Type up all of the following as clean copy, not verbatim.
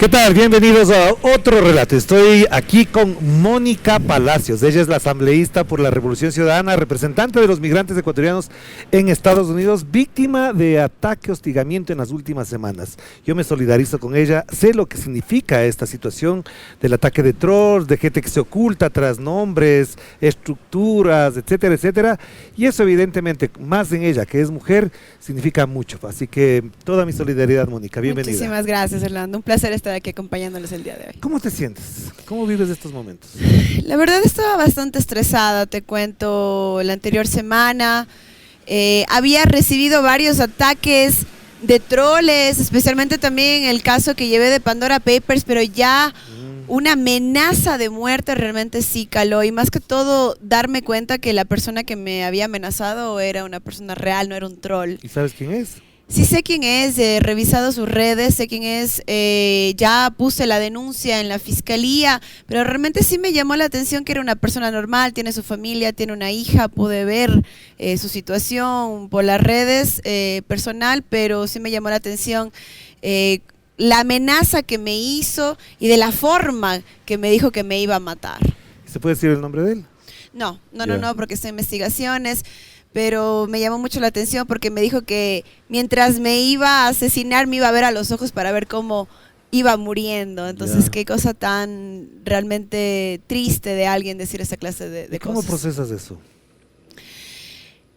¿Qué tal? Bienvenidos a otro relato. Estoy aquí con Mónica Palacios. Ella es la asambleísta por la Revolución Ciudadana, representante de los migrantes ecuatorianos en Estados Unidos, víctima de ataque, hostigamiento en las últimas semanas. Yo me solidarizo con ella, sé lo que significa esta situación del ataque de trolls, de gente que se oculta tras nombres, estructuras, etcétera, etcétera. Y eso evidentemente, más en ella, que es mujer, significa mucho. Así que toda mi solidaridad, Mónica. Bienvenida. Muchísimas gracias, Orlando. Un placer estar aquí acompañándoles el día de hoy. ¿Cómo te sientes? ¿Cómo vives estos momentos? La verdad estaba bastante estresada, te cuento, la anterior semana. Había recibido varios ataques de troles, especialmente también el caso que llevé de Pandora Papers, pero ya una amenaza de muerte realmente sí caló, y más que todo darme cuenta que la persona que me había amenazado era una persona real, no era un troll. ¿Y sabes quién es? Sí sé quién es, he revisado sus redes, sé quién es, ya puse la denuncia en la fiscalía, pero realmente sí me llamó la atención que era una persona normal, tiene su familia, tiene una hija, pude ver su situación por las redes personal, pero sí me llamó la atención la amenaza que me hizo y de la forma que me dijo que me iba a matar. ¿Se puede decir el nombre de él? No, porque está en investigaciones. Pero me llamó mucho la atención porque me dijo que mientras me iba a asesinar me iba a ver a los ojos para ver cómo iba muriendo. Entonces, qué cosa tan realmente triste de alguien decir esa clase de cosas. ¿Cómo procesas eso?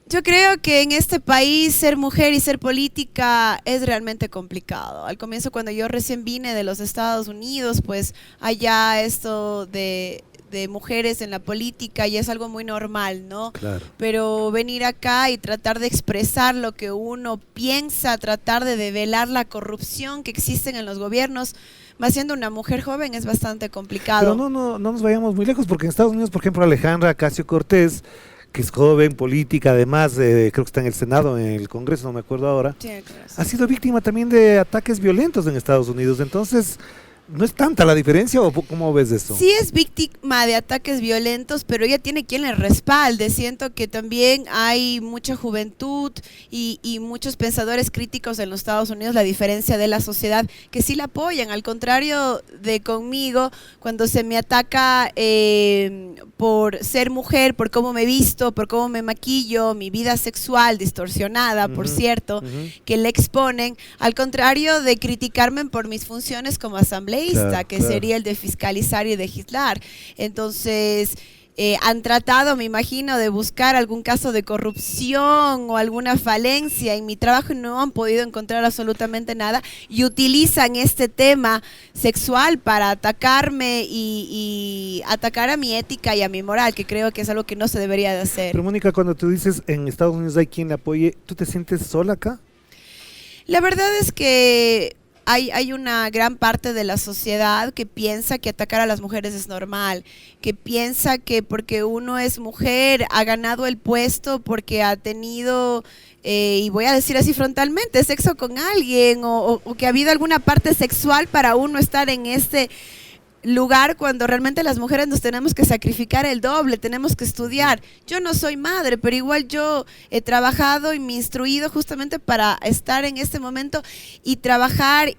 Yo creo que en este país ser mujer y ser política es realmente complicado. Al comienzo, cuando yo recién vine de los Estados Unidos, pues allá esto de mujeres en la política y es algo muy normal, ¿no? Claro. Pero venir acá y tratar de expresar lo que uno piensa, tratar de develar la corrupción que existe en los gobiernos, más siendo una mujer joven, es bastante complicado. Pero no nos vayamos muy lejos, porque en Estados Unidos, por ejemplo, Alejandra Ocasio-Cortez, que es joven, política, además, creo que está en el Senado, en el Congreso, no me acuerdo ahora, Sí, claro. ha sido víctima también de ataques violentos en Estados Unidos. Entonces, ¿no es tanta la diferencia o cómo ves eso? Sí es víctima de ataques violentos, pero ella tiene quien le respalde. Siento que también hay mucha juventud y muchos pensadores críticos en los Estados Unidos, la diferencia de la sociedad, que sí la apoyan. Al contrario de conmigo, cuando se me ataca por ser mujer, por cómo me visto, por cómo me maquillo, mi vida sexual distorsionada, por cierto, que le exponen, al contrario de criticarme por mis funciones como asambleísta, que sería el de fiscalizar y de legislar. Entonces, han tratado, me imagino, de buscar algún caso de corrupción o alguna falencia en mi trabajo y no han podido encontrar absolutamente nada, y utilizan este tema sexual para atacarme y atacar a mi ética y a mi moral, que creo que es algo que no se debería de hacer. Pero Mónica, cuando tú dices en Estados Unidos hay quien le apoye, ¿tú te sientes sola acá? La verdad es que hay una gran parte de la sociedad que piensa que atacar a las mujeres es normal, que piensa que porque uno es mujer ha ganado el puesto porque ha tenido, y voy a decir así frontalmente, sexo con alguien o que ha habido alguna parte sexual para uno estar en este lugar, cuando realmente las mujeres nos tenemos que sacrificar el doble, tenemos que estudiar. Yo no soy madre, pero igual yo he trabajado y me he instruido justamente para estar en este momento y trabajar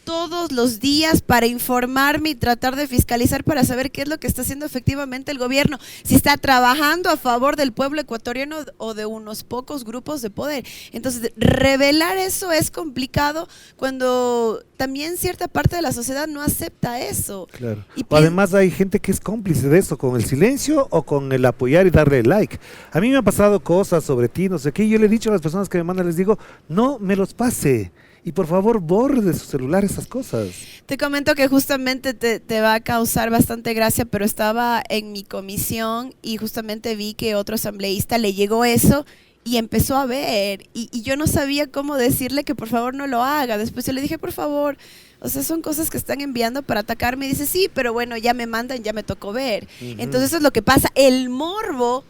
todos los días para informarme y tratar de fiscalizar para saber qué es lo que está haciendo efectivamente el gobierno, si está trabajando a favor del pueblo ecuatoriano o de unos pocos grupos de poder. Entonces, revelar eso es complicado cuando también cierta parte de la sociedad no acepta eso. Claro. O además hay gente que es cómplice de eso, con el silencio o con el apoyar y darle like. A mí me han pasado cosas sobre ti, no sé qué, y yo le he dicho a las personas que me mandan, les digo, no me los pase. Y por favor, borre de su celular esas cosas. Te comento que justamente te va a causar bastante gracia, pero estaba en mi comisión y justamente vi que otro asambleísta le llegó eso y empezó a ver. Y yo no sabía cómo decirle que por favor no lo haga. Después yo le dije, por favor, o sea, son cosas que están enviando para atacarme. Y dice, sí, pero bueno, ya me mandan, ya me tocó ver. Entonces eso es lo que pasa. El morbo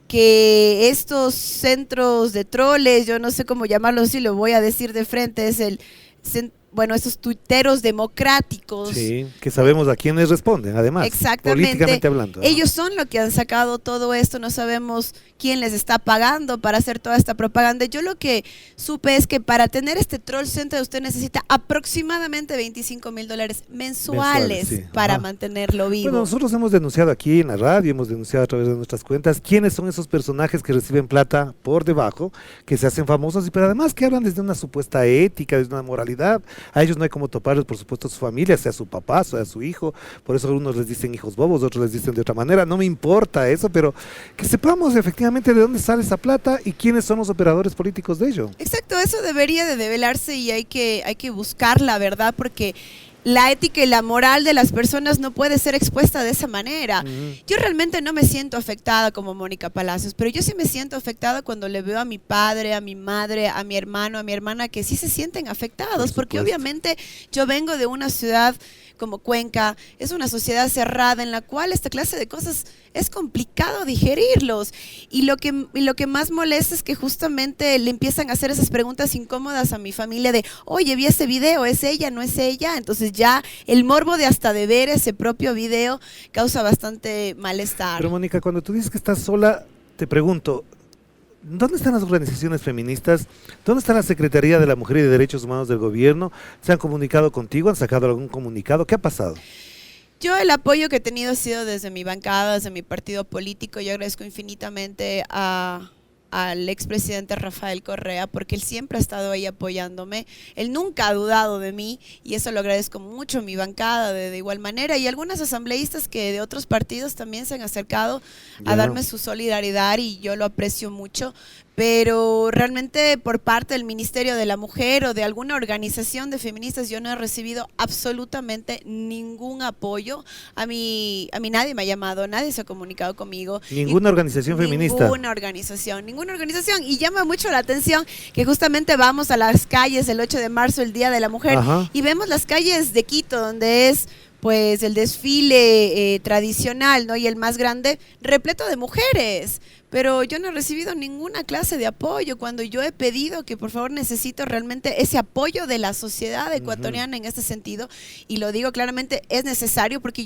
que estos centros de troles, yo no sé cómo llamarlos, si lo voy a decir de frente, es el bueno, esos tuiteros democráticos. Sí, que sabemos a quiénes responden, además, Exactamente. políticamente hablando. Ellos son los que han sacado todo esto, no sabemos quién les está pagando para hacer toda esta propaganda. Yo lo que supe es que para tener este troll center usted necesita aproximadamente $25,000 mensuales Sí. para Ajá. mantenerlo vivo. Bueno, nosotros hemos denunciado aquí en la radio, hemos denunciado a través de nuestras cuentas quiénes son esos personajes que reciben plata por debajo, que se hacen famosos y pero además que hablan desde una supuesta ética, desde una moralidad. A ellos no hay como toparles, por supuesto, a su familia, sea su papá, sea su hijo. Por eso algunos les dicen hijos bobos, otros les dicen de otra manera. No me importa eso, pero que sepamos efectivamente de dónde sale esa plata y quiénes son los operadores políticos de ello. Exacto, eso debería de develarse y hay que buscar la verdad porque la ética y la moral de las personas no puede ser expuesta de esa manera. Yo realmente no me siento afectada como Mónica Palacios, pero yo sí me siento afectada cuando le veo a mi padre, a mi madre, a mi hermano, a mi hermana, que sí se sienten afectados, porque obviamente yo vengo de una ciudad como Cuenca, es una sociedad cerrada en la cual esta clase de cosas es complicado digerirlos. Y lo que más molesta es que justamente le empiezan a hacer esas preguntas incómodas a mi familia de, oye, vi ese video, ¿es ella, no es ella? Entonces ya el morbo de hasta de ver ese propio video causa bastante malestar. Pero Mónica, cuando tú dices que estás sola, te pregunto, ¿dónde están las organizaciones feministas? ¿Dónde está la Secretaría de la Mujer y de Derechos Humanos del gobierno? ¿Se han comunicado contigo? ¿Han sacado algún comunicado? ¿Qué ha pasado? Yo el apoyo que he tenido ha sido desde mi bancada, desde mi partido político. Yo agradezco infinitamente al expresidente Rafael Correa, porque él siempre ha estado ahí apoyándome, él nunca ha dudado de mí y eso lo agradezco mucho a mi bancada de igual manera, y algunas asambleístas que de otros partidos también se han acercado a darme su solidaridad y yo lo aprecio mucho, pero realmente por parte del Ministerio de la Mujer o de alguna organización de feministas yo no he recibido absolutamente ningún apoyo. A mí nadie me ha llamado, nadie se ha comunicado conmigo. ¿Ninguna organización feminista? Ninguna organización. Y llama mucho la atención que justamente vamos a las calles el 8 de marzo, el Día de la Mujer, y vemos las calles de Quito, donde es pues el desfile tradicional, ¿no? Y el más grande, repleto de mujeres. Pero yo no he recibido ninguna clase de apoyo cuando yo he pedido que por favor necesito realmente ese apoyo de la sociedad ecuatoriana en este sentido, y lo digo claramente, es necesario porque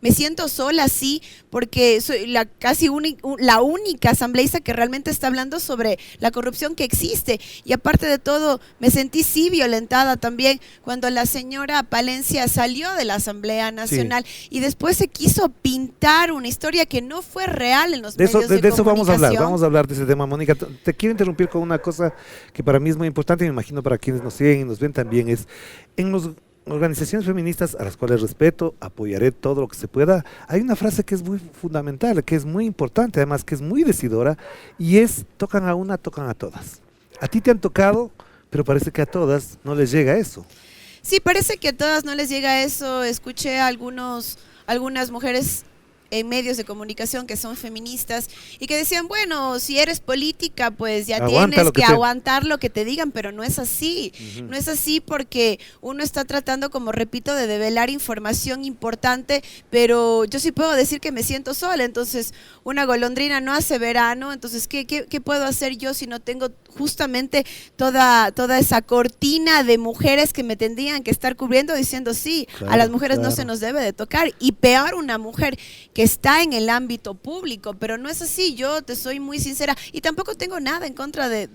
me siento sola, sí, porque soy la única asambleísta que realmente está hablando sobre la corrupción que existe, y aparte de todo me sentí sí violentada también cuando la señora Palencia salió de la Asamblea Nacional y después se quiso pintar una historia que no fue real en los medios de comunicación. Vamos a hablar de ese tema, Mónica. Te quiero interrumpir con una cosa que para mí es muy importante y me imagino para quienes nos siguen y nos ven también, es en las organizaciones feministas a las cuales respeto, apoyaré todo lo que se pueda. Hay una frase que es muy fundamental, que es muy importante, además que es muy decidora, y es: tocan a una, tocan a todas. A ti te han tocado, pero parece que a todas no les llega eso. Sí, parece que a todas no les llega eso. Escuché a algunas mujeres en medios de comunicación que son feministas y que decían, bueno, si eres política, pues ya tienes que aguantar lo que te digan, pero no es así. No es así porque uno está tratando, como repito, de develar información importante, pero yo sí puedo decir que me siento sola. Entonces, una golondrina no hace verano, entonces, ¿qué puedo hacer yo si no tengo justamente toda esa cortina de mujeres que me tendrían que estar cubriendo diciendo, sí, claro, a las mujeres no se nos debe de tocar, y peor una mujer que está en el ámbito público, pero no es así. Yo te soy muy sincera y tampoco tengo nada en contra de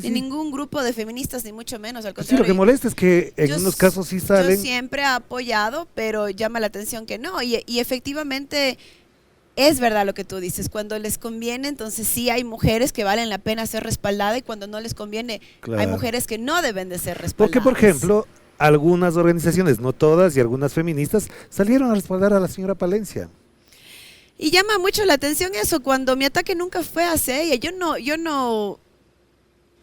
ningún grupo de feministas, ni mucho menos, al contrario. Sí, lo que molesta es que en unos casos sí salen. Yo siempre he apoyado, pero llama la atención que no, y efectivamente es verdad lo que tú dices, cuando les conviene, entonces sí hay mujeres que valen la pena ser respaldadas, y cuando no les conviene, claro, hay mujeres que no deben de ser respaldadas. Porque, por ejemplo, algunas organizaciones, no todas, y algunas feministas salieron a respaldar a la señora Palencia. Y llama mucho la atención eso, cuando mi ataque nunca fue hacia ella.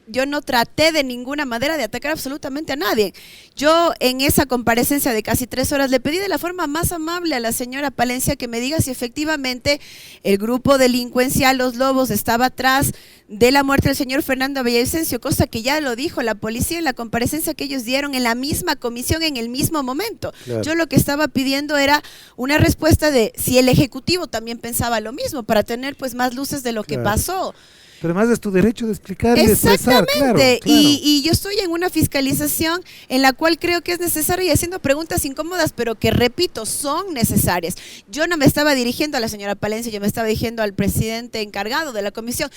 Yo no traté de ninguna manera de atacar absolutamente a nadie. Yo en esa comparecencia de casi 3 horas le pedí de la forma más amable a la señora Palencia que me diga si efectivamente el grupo delincuencial Los Lobos estaba atrás de la muerte del señor Fernando Villavicencio, cosa que ya lo dijo la policía en la comparecencia que ellos dieron en la misma comisión en el mismo momento. Claro. Yo lo que estaba pidiendo era una respuesta de si el Ejecutivo también pensaba lo mismo, para tener pues más luces de lo que pasó. Pero además es tu derecho de explicar y de expresar. Exactamente. Claro. Y yo estoy en una fiscalización en la cual creo que es necesaria y haciendo preguntas incómodas, pero que, repito, son necesarias. Yo no me estaba dirigiendo a la señora Palencia, yo me estaba dirigiendo al presidente encargado de la comisión.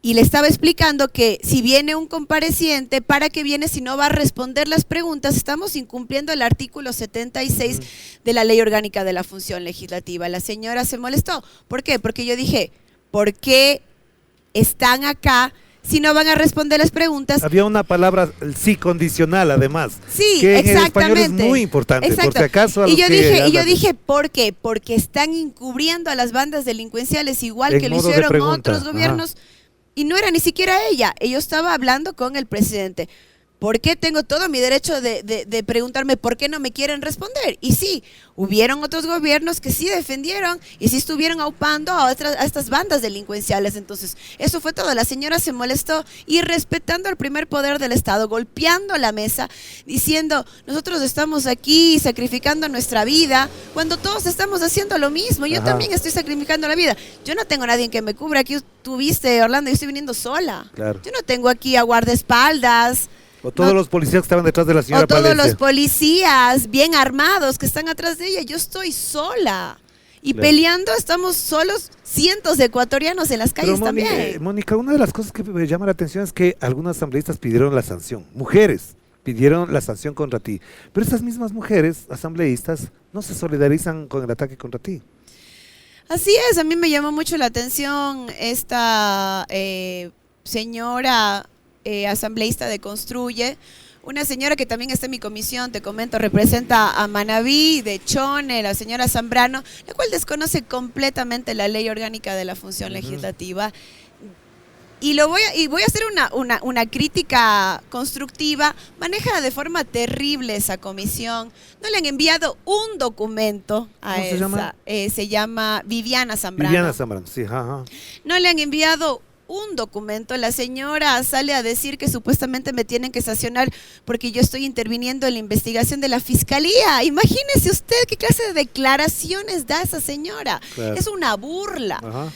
Y le estaba explicando que si viene un compareciente, ¿para qué viene si no va a responder las preguntas? Estamos incumpliendo el artículo 76 de la Ley Orgánica de la Función Legislativa. La señora se molestó. ¿Por qué? Porque yo dije, ¿por qué están acá si no van a responder las preguntas? Había una palabra, el sí condicional, además. Sí, que en exactamente. el español es muy importante, Exacto. por si acaso. Y yo dije, ¿por qué? Porque están encubriendo a las bandas delincuenciales igual que lo hicieron otros gobiernos. Ajá. Y no era ni siquiera ella, ella estaba hablando con el presidente. ¿Por qué tengo todo mi derecho de preguntarme por qué no me quieren responder? Y sí, hubieron otros gobiernos que sí defendieron y sí estuvieron aupando a estas bandas delincuenciales. Entonces, eso fue todo. La señora se molestó y respetando el primer poder del Estado, golpeando la mesa, diciendo, nosotros estamos aquí sacrificando nuestra vida, cuando todos estamos haciendo lo mismo. Yo también estoy sacrificando la vida. Yo no tengo a nadie que me cubra. Aquí tú viste, Orlando, yo estoy viniendo sola. Claro. Yo no tengo aquí a guardaespaldas. O todos los policías que estaban detrás de la señora Palencia. O todos los policías bien armados que están atrás de ella. Yo estoy sola. Y peleando estamos solos cientos de ecuatorianos en las calles. Pero también. Mónica, una de las cosas que me llama la atención es que algunas asambleístas pidieron la sanción. Mujeres pidieron la sanción contra ti. Pero estas mismas mujeres asambleístas no se solidarizan con el ataque contra ti. Así es, a mí me llamó mucho la atención esta señora asambleísta de Construye, una señora que también está en mi comisión, te comento, representa a Manabí, de Chone, la señora Zambrano, la cual desconoce completamente la Ley Orgánica de la Función Legislativa. Y voy a hacer una crítica constructiva. Maneja de forma terrible esa comisión. No le han enviado un documento a esa. Se llama Viviana Zambrano. Viviana Zambrano, sí. Ajá. No le han enviado un documento. La señora sale a decir que supuestamente me tienen que sancionar porque yo estoy interviniendo en la investigación de la fiscalía. Imagínese usted qué clase de declaraciones da esa señora. Claro. Es una burla. Ajá.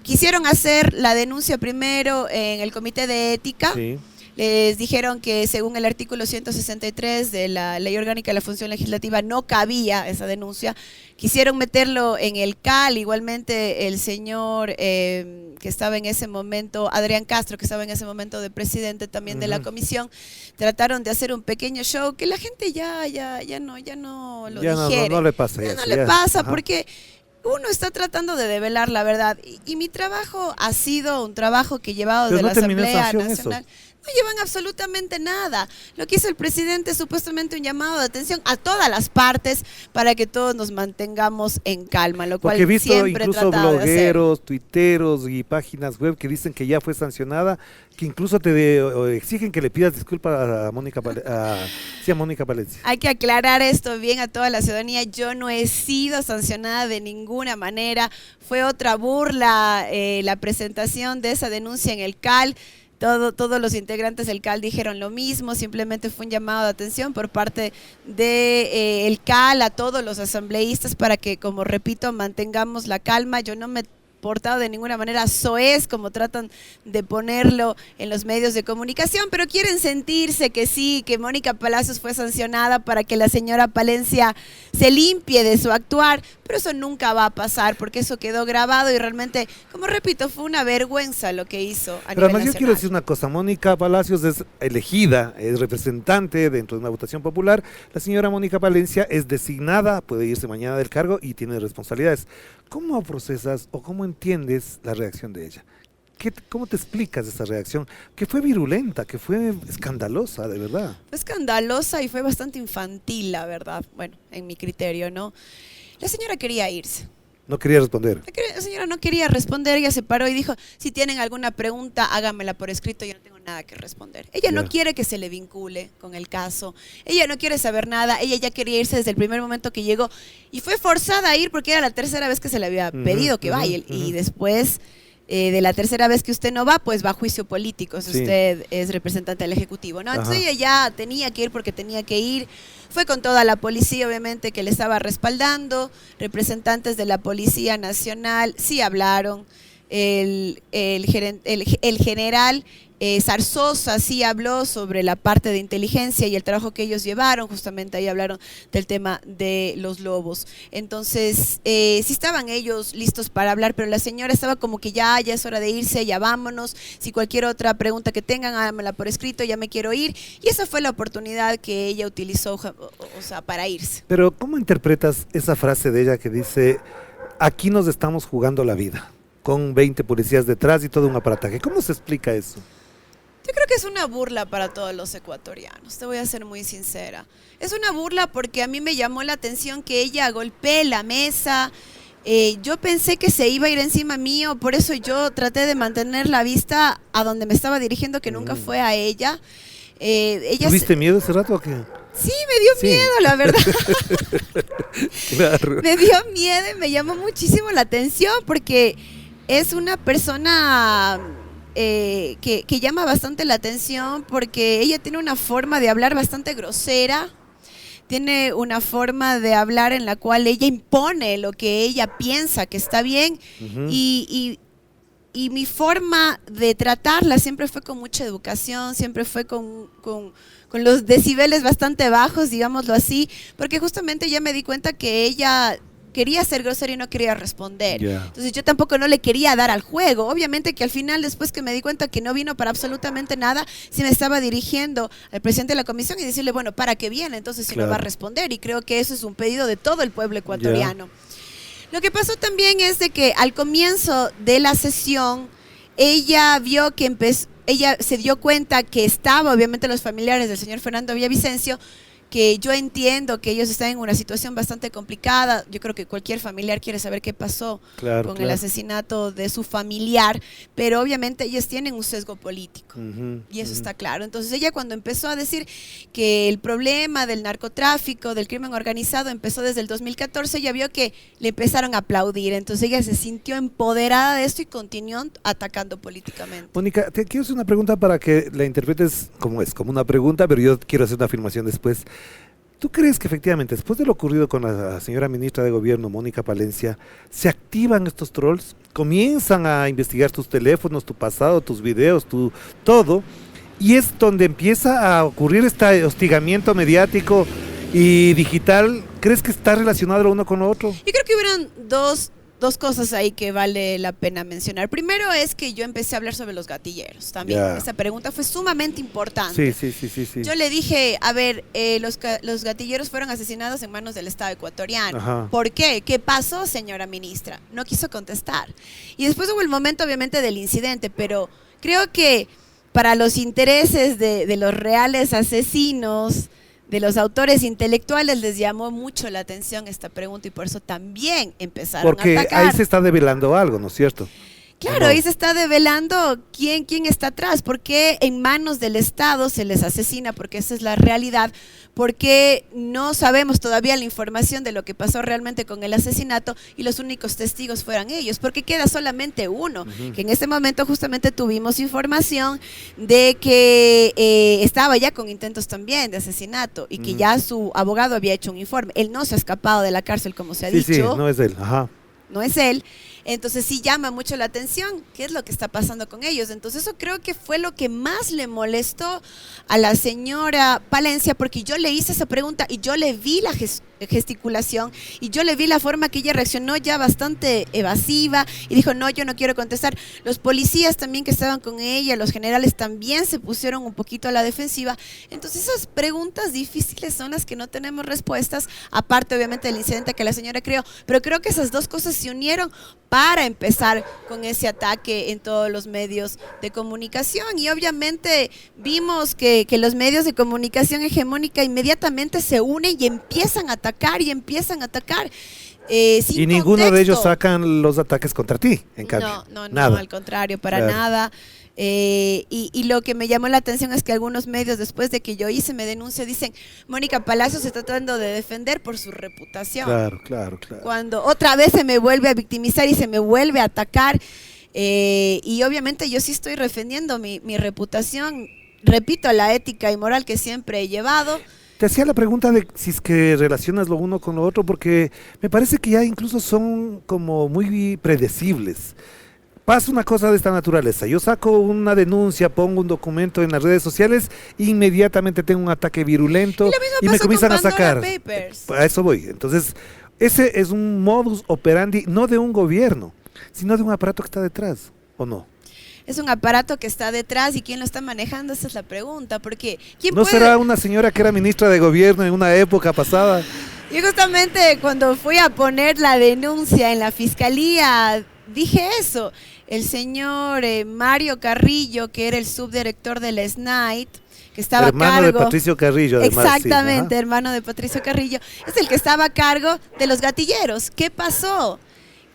Quisieron hacer la denuncia primero en el Comité de Ética. Sí. Les dijeron que según el artículo 163 de la Ley Orgánica de la Función Legislativa no cabía esa denuncia. Quisieron meterlo en el CAL, igualmente el señor que estaba en ese momento, Adrián Castro, que estaba en ese momento de presidente también de la comisión, trataron de hacer un pequeño show que la gente ya no lo digiere. No le pasa. No le pasa porque uno está tratando de develar la verdad y mi trabajo ha sido un trabajo que he llevado de la Asamblea Nacional. No llevan absolutamente nada. Lo que hizo el presidente es supuestamente un llamado de atención a todas las partes para que todos nos mantengamos en calma, lo cual porque he visto siempre incluso blogueros, tuiteros y páginas web que dicen que ya fue sancionada, que incluso te exigen que le pidas disculpas a Mónica Palencia. Hay que aclarar esto bien a toda la ciudadanía. Yo no he sido sancionada de ninguna manera. Fue otra burla la presentación de esa denuncia en el CAL. Todos los integrantes del CAL dijeron lo mismo, simplemente fue un llamado de atención por parte del CAL a todos los asambleístas para que, como repito, mantengamos la calma. Yo no me he portado de ninguna manera soez como tratan de ponerlo en los medios de comunicación, pero quieren sentirse que sí, que Mónica Palacios fue sancionada para que la señora Palencia se limpie de su actuar, pero eso nunca va a pasar porque eso quedó grabado y realmente, como repito, fue una vergüenza lo que hizo a Pero nivel además yo quiero decir una cosa, Mónica Palacios es elegida, es representante dentro de una votación popular, la señora Mónica Palencia es designada, puede irse mañana del cargo y tiene responsabilidades. ¿Cómo procesas o cómo entiendes la reacción de ella? ¿Cómo te explicas esa reacción? Que fue virulenta, que fue escandalosa, de verdad. Fue escandalosa y fue bastante infantil, la verdad, bueno, en mi criterio, ¿no? La señora quería irse. No quería responder. La señora no quería responder, ella se paró y dijo, si tienen alguna pregunta, háganmela por escrito, yo no tengo nada que responder. Ella no quiere que se le vincule con el caso, ella no quiere saber nada, ella ya quería irse desde el primer momento que llegó y fue forzada a ir porque era la tercera vez que se le había pedido que vaya y después de la tercera vez que usted no va, pues va a juicio político si usted es representante del Ejecutivo, ¿no? Entonces ella ya tenía que ir porque tenía que ir. Fue con toda la policía, obviamente, que le estaba respaldando. Representantes de la Policía Nacional sí hablaron. el general Zarzosa sí habló sobre la parte de inteligencia y el trabajo que ellos llevaron, justamente ahí hablaron del tema de los lobos. Entonces, sí estaban ellos listos para hablar, pero la señora estaba como que ya es hora de irse, ya vámonos, si cualquier otra pregunta que tengan, háganmela por escrito, ya me quiero ir. Y esa fue la oportunidad que ella utilizó, o sea, para irse. Pero ¿cómo interpretas esa frase de ella que dice, aquí nos estamos jugando la vida, con 20 policías detrás y todo un aparataje? ¿Cómo se explica eso? Yo creo que es una burla para todos los ecuatorianos, te voy a ser muy sincera. Es una burla porque a mí me llamó la atención que ella golpee la mesa. Yo pensé que se iba a ir encima mío, por eso yo traté de mantener la vista a donde me estaba dirigiendo, que nunca fue a ella. ¿Tuviste miedo ese rato o qué? Sí, me dio miedo, la verdad. Claro. Me dio miedo y me llamó muchísimo la atención porque es una persona que llama bastante la atención porque ella tiene una forma de hablar bastante grosera, tiene una forma de hablar en la cual ella impone lo que ella piensa que está bien. Y mi forma de tratarla siempre fue con mucha educación, siempre fue con los decibeles bastante bajos, digámoslo así, porque justamente ya me di cuenta que ella quería ser grosera y no quería responder. Entonces yo tampoco no le quería dar al juego. Obviamente que al final, después que me di cuenta que no vino para absolutamente nada, sí me estaba dirigiendo al presidente de la comisión y decirle, bueno, ¿para qué viene? Entonces si no va a responder. Y creo que eso es un pedido de todo el pueblo ecuatoriano. Lo que pasó también es de que al comienzo de la sesión, ella vio que ella se dio cuenta que estaba, obviamente, los familiares del señor Fernando Villavicencio, que yo entiendo que ellos están en una situación bastante complicada. Yo creo que cualquier familiar quiere saber qué pasó con el asesinato de su familiar, pero obviamente ellos tienen un sesgo político y eso está claro. Entonces ella, cuando empezó a decir que el problema del narcotráfico, del crimen organizado empezó desde el 2014, ella vio que le empezaron a aplaudir. Entonces ella se sintió empoderada de esto y continuó atacando políticamente. Mónica, te quiero hacer una pregunta para que la interpretes como una pregunta, pero yo quiero hacer una afirmación después. ¿Tú crees que efectivamente, después de lo ocurrido con la señora ministra de Gobierno, Mónica Palencia, se activan estos trolls? Comienzan a investigar tus teléfonos, tu pasado, tus videos, todo, y es donde empieza a ocurrir este hostigamiento mediático y digital. ¿Crees que está relacionado lo uno con lo otro? Yo creo que hubieron dos cosas ahí que vale la pena mencionar. Primero es que yo empecé a hablar sobre los gatilleros también. Esa pregunta fue sumamente importante. Sí. Yo le dije, a ver, los gatilleros fueron asesinados en manos del Estado ecuatoriano. Ajá. ¿Por qué? ¿Qué pasó, señora ministra? No quiso contestar. Y después hubo el momento, obviamente, del incidente, pero creo que para los intereses de los reales asesinos, de los autores intelectuales, les llamó mucho la atención esta pregunta y por eso también empezaron a atacar. Porque ahí se está develando algo, ¿no es cierto? Claro, ahí se está develando quién está atrás, por qué en manos del Estado se les asesina, porque esa es la realidad, porque no sabemos todavía la información de lo que pasó realmente con el asesinato y los únicos testigos fueran ellos, porque queda solamente uno, que en este momento justamente tuvimos información de que estaba ya con intentos también de asesinato y que ya su abogado había hecho un informe. Él no se ha escapado de la cárcel, como se ha dicho. Sí, no es él, no es él. Entonces sí llama mucho la atención qué es lo que está pasando con ellos. Entonces eso creo que fue lo que más le molestó a la señora Palencia, porque yo le hice esa pregunta y yo le vi la gesticulación y yo le vi la forma que ella reaccionó ya bastante evasiva y dijo, no, yo no quiero contestar. Los policías también que estaban con ella, los generales también se pusieron un poquito a la defensiva. Entonces esas preguntas difíciles son las que no tenemos respuestas, aparte obviamente del incidente que la señora creó, pero creo que esas dos cosas se unieron para empezar con ese ataque en todos los medios de comunicación. Y obviamente vimos que los medios de comunicación hegemónica inmediatamente se unen y empiezan a atacar sin y ninguno contexto. de ellos sacan los ataques contra ti, en cambio. No, nada. al contrario, para nada. Y lo que me llamó la atención es que algunos medios, después de que yo hice mi denuncia, dicen, Mónica Palacios se está tratando de defender por su reputación. Claro. Cuando otra vez se me vuelve a victimizar y se me vuelve a atacar, y obviamente yo sí estoy defendiendo mi reputación, repito, la ética y moral que siempre he llevado. Te hacía la pregunta de si es que relacionas lo uno con lo otro, porque me parece que ya incluso son como muy predecibles. pasa una cosa de esta naturaleza. Yo saco una denuncia, pongo un documento en las redes sociales, inmediatamente tengo un ataque virulento y me comienzan a sacar. Papers. A eso voy. Entonces, ese es un modus operandi, no de un gobierno, sino de un aparato que está detrás, ¿o no? Es un aparato que está detrás y quién lo está manejando, esa es la pregunta, porque ¿quién ¿No puede? será una señora que era ministra de gobierno en una época pasada? Yo justamente cuando fui a poner la denuncia en la fiscalía dije eso. El señor Mario Carrillo, que era el subdirector del SNAIT, que estaba hermano a cargo de Patricio Carrillo, además. Exactamente, sí, hermano de Patricio Carrillo, es el que estaba a cargo de los gatilleros. ¿Qué pasó?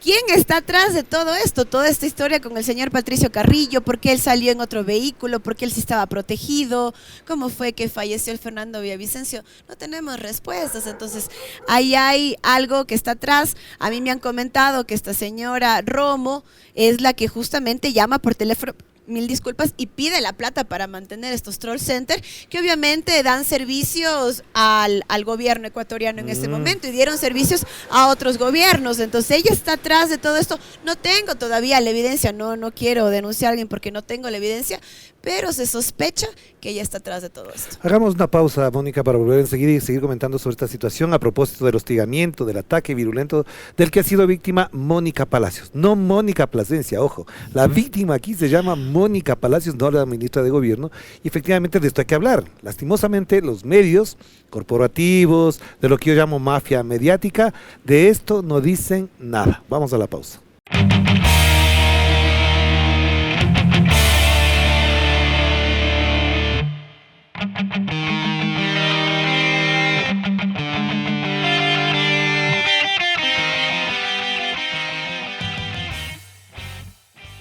¿Quién está atrás de todo esto? Toda esta historia con el señor Patricio Carrillo, ¿por qué él salió en otro vehículo? ¿Por qué él sí estaba protegido? ¿Cómo fue que falleció el Fernando Villavicencio? No tenemos respuestas, entonces ahí hay algo que está atrás. A mí me han comentado que esta señora Romo es la que justamente llama por teléfono, mil disculpas, y pide la plata para mantener estos troll centers, que obviamente dan servicios al gobierno ecuatoriano en este momento, y dieron servicios a otros gobiernos. Entonces ella está atrás de todo esto. No tengo todavía la evidencia, no quiero denunciar a alguien porque no tengo la evidencia, pero se sospecha que ella está atrás de todo esto. Hagamos una pausa, Mónica, para volver enseguida y seguir comentando sobre esta situación a propósito del hostigamiento, del ataque virulento del que ha sido víctima Mónica Palacios. No Mónica Plasencia, ojo. La víctima aquí se llama Mónica Palacios, no la ministra de Gobierno, y efectivamente de esto hay que hablar. Lastimosamente, los medios corporativos, de lo que yo llamo mafia mediática, de esto no dicen nada. Vamos a la pausa.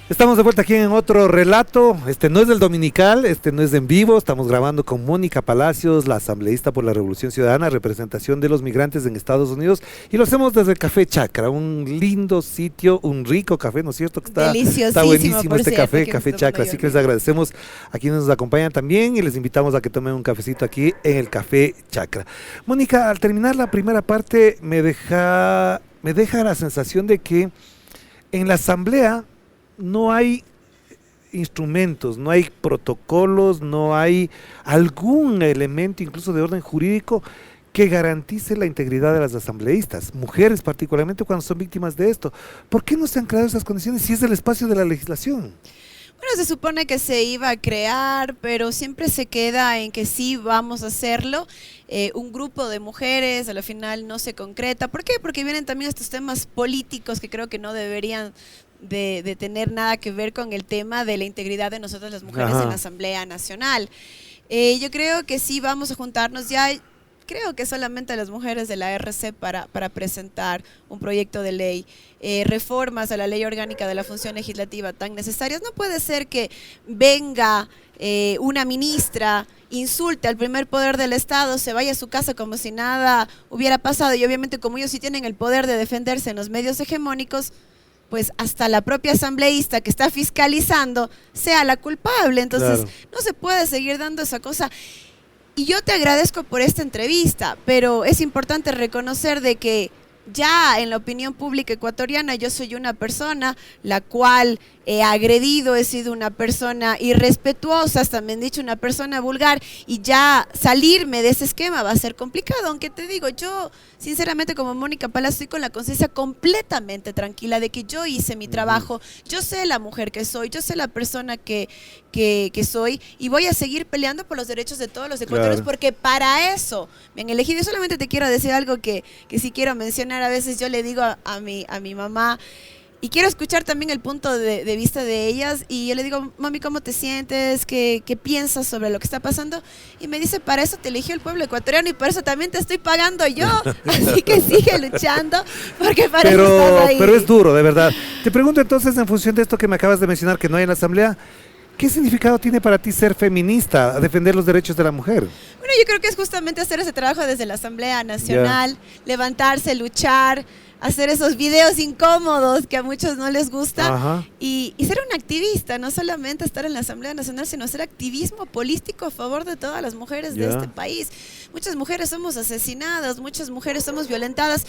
Estamos de vuelta aquí en otro relato. Este no es del dominical, este no es de en vivo. Estamos grabando con Mónica Palacios, la asambleísta por la Revolución Ciudadana, representación de los migrantes en Estados Unidos. Y lo hacemos desde el Café Chacra, un lindo sitio, un rico café, ¿no es cierto? Que está buenísimo este café, Café Chacra. Así que les agradecemos a quienes nos acompañan también y les invitamos a que tomen un cafecito aquí en el Café Chacra. Mónica, al terminar la primera parte me deja la sensación de que en la asamblea no hay instrumentos, no hay protocolos, no hay algún elemento incluso de orden jurídico que garantice la integridad de las asambleístas, mujeres particularmente cuando son víctimas de esto. ¿Por qué no se han creado esas condiciones si es el espacio de la legislación? Bueno, se supone que se iba a crear, pero siempre se queda en que sí vamos a hacerlo. Un grupo de mujeres, a la final no se concreta. ¿Por qué? Porque vienen también estos temas políticos que creo que no deberían de tener nada que ver con el tema de la integridad de nosotras las mujeres en la Asamblea Nacional. Yo creo que sí vamos a juntarnos ya. Creo que solamente las mujeres de la RC para presentar un proyecto de ley, reformas a la ley orgánica de la función legislativa tan necesarias. No puede ser que venga una ministra, insulte al primer poder del Estado, se vaya a su casa como si nada hubiera pasado, y obviamente como ellos sí tienen el poder de defenderse en los medios hegemónicos, pues hasta la propia asambleísta que está fiscalizando sea la culpable. Entonces no se puede seguir dando esa cosa. Y yo te agradezco por esta entrevista, pero es importante reconocer de que ya en la opinión pública ecuatoriana yo soy una persona la cual he agredido, he sido una persona irrespetuosa, hasta me han dicho una persona vulgar, y ya salirme de ese esquema va a ser complicado, aunque te digo, yo sinceramente como Mónica Palacios estoy con la conciencia completamente tranquila de que yo hice mi trabajo, yo sé la mujer que soy, yo sé la persona que soy, y voy a seguir peleando por los derechos de todos los ecuatorianos, porque para eso me han elegido. Yo solamente te quiero decir algo que sí quiero mencionar. A veces yo le digo a mi mamá, y quiero escuchar también el punto de vista de ellas, y yo le digo, mami, ¿cómo te sientes? ¿Qué piensas sobre lo que está pasando? Y me dice, para eso te eligió el pueblo ecuatoriano y por eso también te estoy pagando yo, así que sigue luchando, porque para eso estás ahí. Pero es duro, de verdad. Te pregunto entonces, en función de esto que me acabas de mencionar, que no hay en la asamblea, ¿qué significado tiene para ti ser feminista, defender los derechos de la mujer? Bueno, yo creo que es justamente hacer ese trabajo desde la Asamblea Nacional, levantarse, luchar, hacer esos videos incómodos que a muchos no les gusta. Ajá. Y ser un activista, no solamente estar en la Asamblea Nacional, sino hacer activismo político a favor de todas las mujeres de este país. Muchas mujeres somos asesinadas, muchas mujeres somos violentadas.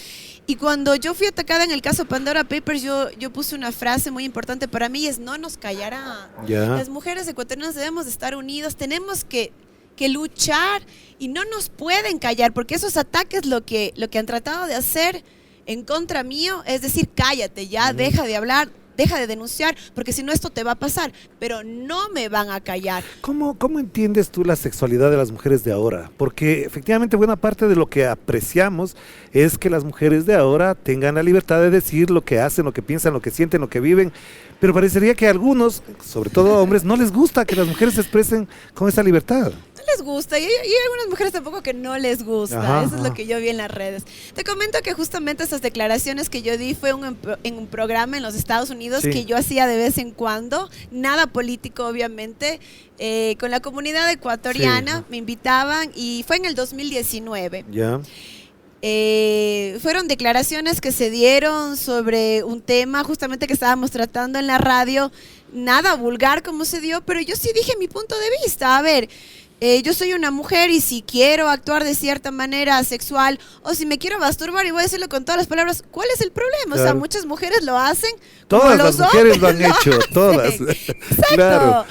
Y cuando yo fui atacada en el caso Pandora Papers, yo puse una frase muy importante para mí, es: no nos callarán. Las mujeres ecuatorianas debemos de estar unidas, tenemos que luchar y no nos pueden callar, porque esos ataques lo que han tratado de hacer en contra mío es decir: cállate ya, deja de hablar, deja de denunciar, porque si no esto te va a pasar, pero no me van a callar. ¿Cómo entiendes tú la sexualidad de las mujeres de ahora? Porque efectivamente buena parte de lo que apreciamos es que las mujeres de ahora tengan la libertad de decir lo que hacen, lo que piensan, lo que sienten, lo que viven, pero parecería que a algunos, sobre todo a hombres, no les gusta que las mujeres se expresen con esa libertad. No les gusta, y hay algunas mujeres tampoco que no les gusta. Ajá, eso es lo que yo vi en las redes. Te comento que justamente esas declaraciones que yo di fue en un programa en los Estados Unidos que yo hacía de vez en cuando, nada político obviamente, con la comunidad ecuatoriana, me invitaban y fue en el 2019. Fueron declaraciones que se dieron sobre un tema justamente que estábamos tratando en la radio, nada vulgar como se dio, pero yo sí dije mi punto de vista. A ver, yo soy una mujer y si quiero actuar de cierta manera sexual o si me quiero masturbar, y voy a decirlo con todas las palabras, ¿cuál es el problema? Claro. O sea, muchas mujeres lo hacen. Todas las mujeres lo han hecho, todas. Exacto. Claro.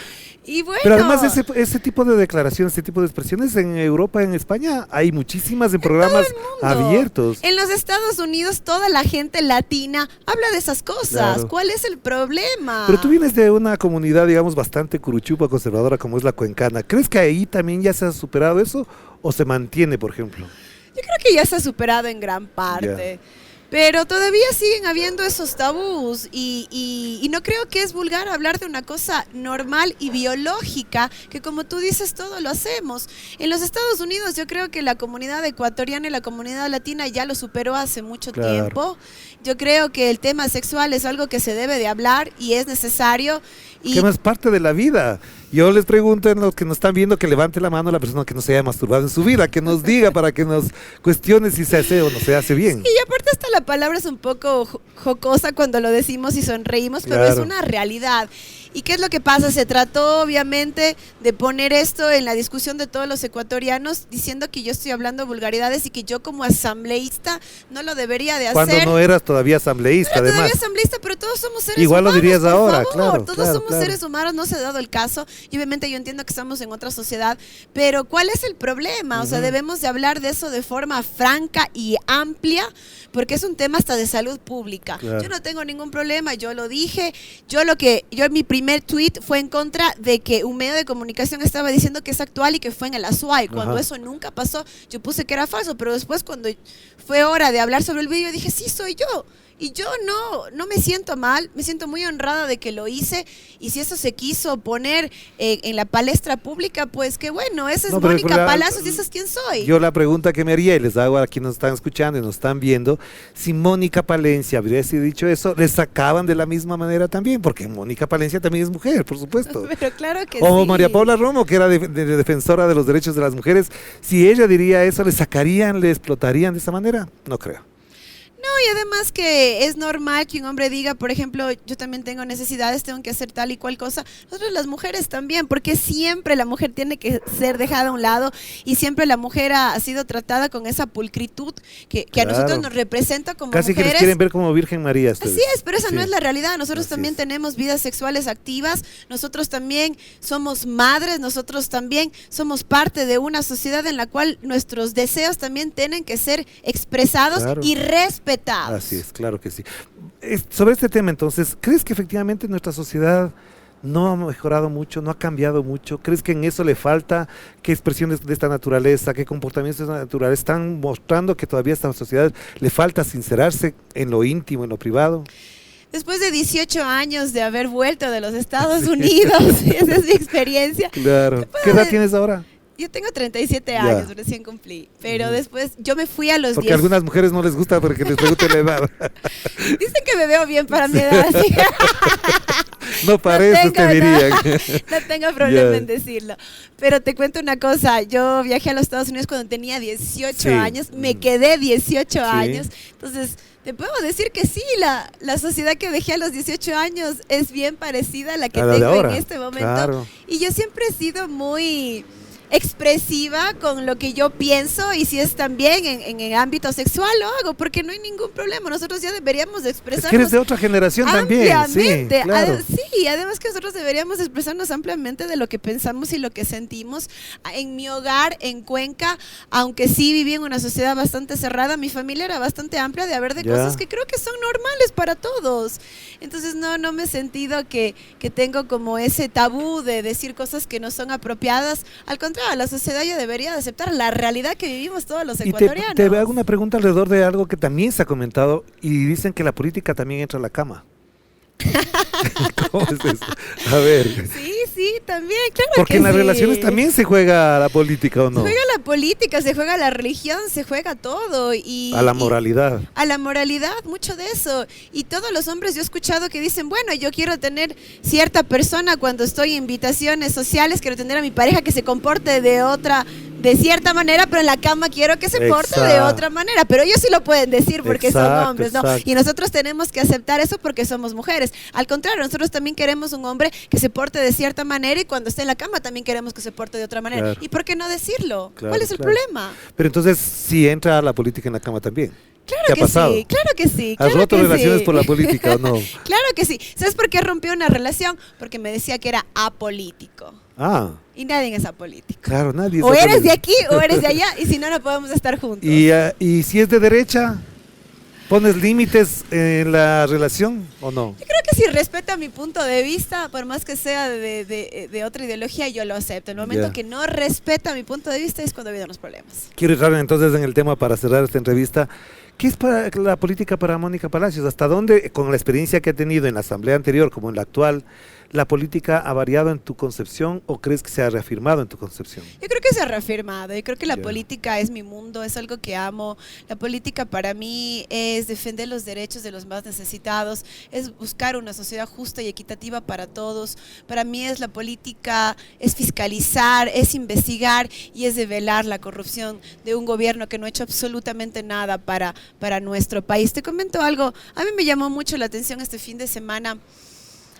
Y bueno, pero además ese tipo de declaraciones, ese tipo de expresiones en Europa, en España, hay muchísimas en programas abiertos. En los Estados Unidos toda la gente latina habla de esas cosas. Claro. ¿Cuál es el problema? Pero tú vienes de una comunidad, digamos, bastante curuchupa, conservadora, como es la cuencana. ¿Crees que ahí también ya se ha superado eso o se mantiene, por ejemplo? Yo creo que ya se ha superado en gran parte. Pero todavía siguen habiendo esos tabús y no creo que es vulgar hablar de una cosa normal y biológica, que como tú dices, todo lo hacemos. En los Estados Unidos yo creo que la comunidad ecuatoriana y la comunidad latina ya lo superó hace mucho tiempo. Yo creo que el tema sexual es algo que se debe de hablar y es necesario. Que no es parte de la vida. Yo les pregunto a los que nos están viendo que levante la mano la persona que no se haya masturbado en su vida, que nos diga para que nos cuestione si se hace o no se hace bien. Y aparte hasta la palabra es un poco jocosa cuando lo decimos y sonreímos, pero es una realidad. ¿Y qué es lo que pasa? Se trató obviamente de poner esto en la discusión de todos los ecuatorianos, diciendo que yo estoy hablando vulgaridades y que yo como asambleísta no lo debería de hacer. Cuando no eras todavía asambleísta, además. Todavía asambleísta, pero todos somos seres Igual humanos. Igual lo dirías ahora, favor. claro. Todos somos seres humanos, no se ha dado el caso. Y obviamente yo entiendo que estamos en otra sociedad, pero ¿cuál es el problema? O sea, debemos de hablar de eso de forma franca y amplia, porque es un tema hasta de salud pública. Yo no tengo ningún problema, yo lo dije. Yo mi primer tweet fue en contra de que un medio de comunicación estaba diciendo que es actual y que fue en el Azuay, cuando eso nunca pasó. Yo puse que era falso, pero después cuando fue hora de hablar sobre el video dije, sí, soy yo. Y yo no me siento mal, me siento muy honrada de que lo hice, y si eso se quiso poner en la palestra pública, pues qué bueno, esa es Mónica Palacios y esa es quién soy. Yo la pregunta que me haría, y les hago a quienes nos están escuchando y nos están viendo, si Mónica Palencia habría dicho eso, les sacaban de la misma manera también, porque Mónica Palencia también es mujer, por supuesto. Pero claro que o sí. María Paula Romo, que era defensora de los derechos de las mujeres, si ella diría eso, ¿le sacarían, le explotarían de esa manera? No creo. No, y además que es normal que un hombre diga, por ejemplo, yo también tengo necesidades, tengo que hacer tal y cual cosa. Nosotros las mujeres también, porque siempre la mujer tiene que ser dejada a un lado y siempre la mujer ha sido tratada con esa pulcritud que a nosotros nos representa como casi mujeres. Que les quieren ver como Virgen María. Ustedes. Así es, pero esa no es la realidad. Nosotros también tenemos vidas sexuales activas, nosotros también somos madres, nosotros también somos parte de una sociedad en la cual nuestros deseos también tienen que ser expresados y respetados. Así es, claro que sí. Sobre este tema entonces, ¿crees que efectivamente nuestra sociedad no ha mejorado mucho, no ha cambiado mucho? ¿Crees que en eso le falta? ¿Qué expresiones de esta naturaleza, qué comportamientos de esta naturaleza están mostrando que todavía a esta sociedad le falta sincerarse en lo íntimo, en lo privado? Después de 18 años de haber vuelto de los Estados Unidos, esa es mi experiencia. Claro. ¿Qué edad tienes ahora? Yo tengo 37 Ya. años, recién cumplí, pero después yo me fui a los Porque 10. a algunas mujeres no les gusta porque les pregunten la edad. Dicen que me veo bien para mi edad, así. No parece, te dirían. No tengo problema Ya. en decirlo. Pero te cuento una cosa, yo viajé a los Estados Unidos cuando tenía 18 Sí. años, me quedé 18 Sí. años, entonces te puedo decir que sí, la sociedad que dejé a los 18 años es bien parecida a la que A la de tengo en ahora, este momento. claro. Y yo siempre he sido muy expresiva con lo que yo pienso, y si es también en el ámbito sexual lo hago porque no hay ningún problema. Nosotros ya deberíamos de Es expresarnos que eres de otra generación también. ampliamente. Sí, claro. Sí, además que nosotros deberíamos expresarnos ampliamente de lo que pensamos y lo que sentimos. En mi hogar, en Cuenca, aunque sí viví en una sociedad bastante cerrada, mi familia era bastante amplia de haber de Ya. cosas que creo que son normales para todos. Entonces no me he sentido que tengo como ese tabú de decir cosas que no son apropiadas. Al contrario, la sociedad ya debería de aceptar la realidad que vivimos todos los Y ecuatorianos. te hago una pregunta alrededor de algo que también se ha comentado y dicen que la política también entra a la cama. ¿Cómo es eso? A ver. Sí, también, claro Porque que en las sí. relaciones también se juega la política, ¿o no? Se juega la política, se juega la religión, se juega todo. Y, A la y- moralidad. a la moralidad, mucho de eso. Y todos los hombres yo he escuchado que dicen, bueno, yo quiero tener cierta persona cuando estoy en invitaciones sociales, quiero tener a mi pareja que se comporte de cierta manera, pero en la cama quiero que se porte de Exacto. otra manera. Pero ellos sí lo pueden decir porque son Exacto, hombres, ¿no? exacto. Y nosotros tenemos que aceptar eso porque somos mujeres. Al contrario, nosotros también queremos un hombre que se porte de cierta manera, y cuando esté en la cama también queremos que se porte de otra manera. Claro. ¿Y por qué no decirlo? Claro, ¿Cuál es el claro. problema? Pero entonces sí entra la política en la cama también. Claro ¿Qué ha que pasado? sí, claro que sí. ¿Has claro roto que relaciones sí. por la política o no? Claro que sí. ¿Sabes por qué rompió una relación? Porque me decía que era apolítico. Ah, Y nadie es apolítico. claro, nadie. es O eres de político. aquí o eres de allá, y si no, no podemos estar juntos. Y si es de derecha, ¿pones límites en la relación o no? Yo creo que si respeta mi punto de vista, por más que sea de otra ideología, yo lo acepto. El momento Ya. que no respeta mi punto de vista es cuando vienen los problemas. Quiero entrar entonces en el tema para cerrar esta entrevista. ¿Qué es para la política para Mónica Palacios? ¿Hasta dónde, con la experiencia que ha tenido en la asamblea anterior como en la actual, la política ha variado en tu concepción o crees que se ha reafirmado en tu concepción? Yo creo que se ha reafirmado. Yo creo que la Ya. política es mi mundo, es algo que amo. La política para mí es defender los derechos de los más necesitados, es buscar una sociedad justa y equitativa para todos. Para mí es la política, es fiscalizar, es investigar y es develar la corrupción de un gobierno que no ha hecho absolutamente nada para nuestro país. Te comento algo, a mí me llamó mucho la atención este fin de semana.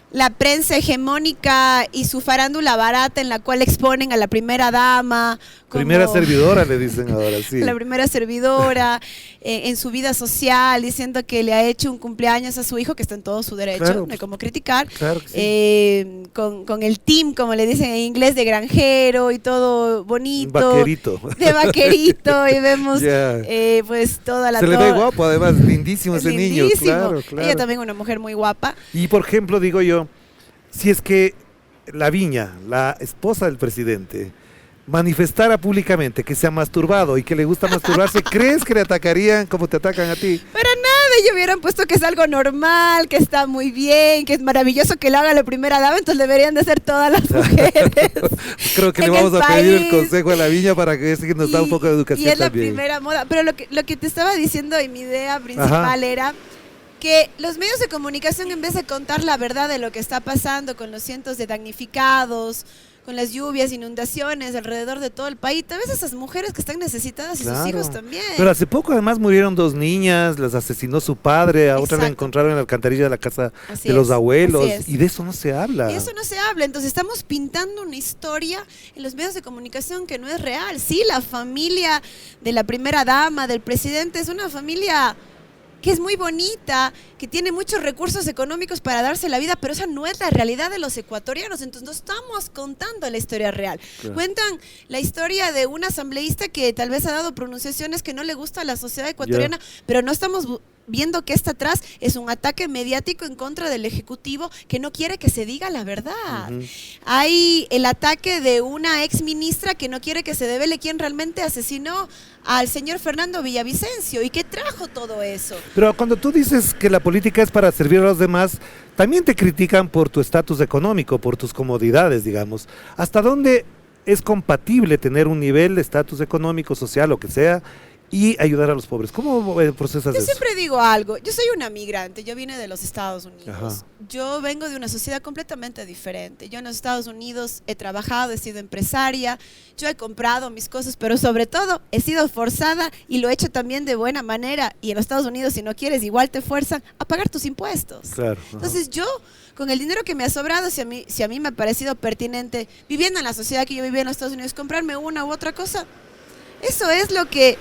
La prensa hegemónica y su farándula barata en la cual exponen a la primera dama. Como Primera servidora le dicen ahora, sí. la primera servidora, en su vida social, diciendo que le ha hecho un cumpleaños a su hijo, que está en todo su derecho, Claro. no hay como criticar. Claro que sí. Con el team, como le dicen en inglés, de granjero y todo Un bonito. vaquerito. De vaquerito, y vemos Ya. pues toda la... Se le ve to- guapo, además, lindísimo es ese niño. lindísimo. Claro, claro. Ella también una mujer muy guapa. Y por ejemplo, digo yo, si es que Laviña, la esposa del presidente, manifestara públicamente que se ha masturbado y que le gusta masturbarse, ¿crees que le atacarían como te atacan a ti? Para nada, ellos hubieran puesto que es algo normal, que está muy bien, que es maravilloso que lo haga la primera dama, entonces deberían de ser todas las mujeres. Creo que le En vamos el a pedir el país. consejo a Laviña para que nos da un poco de educación y es la también. primera moda. Pero lo que te estaba diciendo en mi idea principal Ajá. era que los medios de comunicación, en vez de contar la verdad de lo que está pasando con los cientos de damnificados, con las lluvias, inundaciones alrededor de todo el país, tal vez esas mujeres que están necesitadas y sus Claro. hijos también. Pero hace poco además murieron 2 niñas, las asesinó su padre, a otra la Exacto. encontraron en la alcantarilla de la casa Así de los es, abuelos, así es. y de eso no se habla. Y eso no se habla, entonces estamos pintando una historia en los medios de comunicación que no es real. Sí, la familia de la primera dama, del presidente, es una familia que es muy bonita, que tiene muchos recursos económicos para darse la vida, pero esa no es la realidad de los ecuatorianos, entonces no estamos contando la historia real. Claro. Cuentan la historia de un asambleísta que tal vez ha dado pronunciaciones que no le gusta a la sociedad ecuatoriana, pero no estamos viendo que está atrás es un ataque mediático en contra del Ejecutivo que no quiere que se diga la verdad. Ujú. Hay el ataque de una ex ministra que no quiere que se devele quién realmente asesinó al señor Fernando Villavicencio y qué trajo todo eso. Pero cuando tú dices que la política es para servir a los demás, también te critican por tu estatus económico, por tus comodidades, digamos. ¿Hasta dónde es compatible tener un nivel de estatus económico, social, lo que sea, y ayudar a los pobres? ¿Cómo procesas Yo eso? siempre digo algo, yo soy una migrante, yo vine de los Estados Unidos, Ajá. yo vengo de una sociedad completamente diferente, yo en los Estados Unidos he trabajado, he sido empresaria, yo he comprado mis cosas, pero sobre todo he sido forzada y lo he hecho también de buena manera, y en los Estados Unidos si no quieres igual te fuerzan a pagar tus impuestos. Claro. Entonces yo, con el dinero que me ha sobrado, si a mí me ha parecido pertinente, viviendo en la sociedad que yo vivía en los Estados Unidos, comprarme una u otra cosa, eso es lo que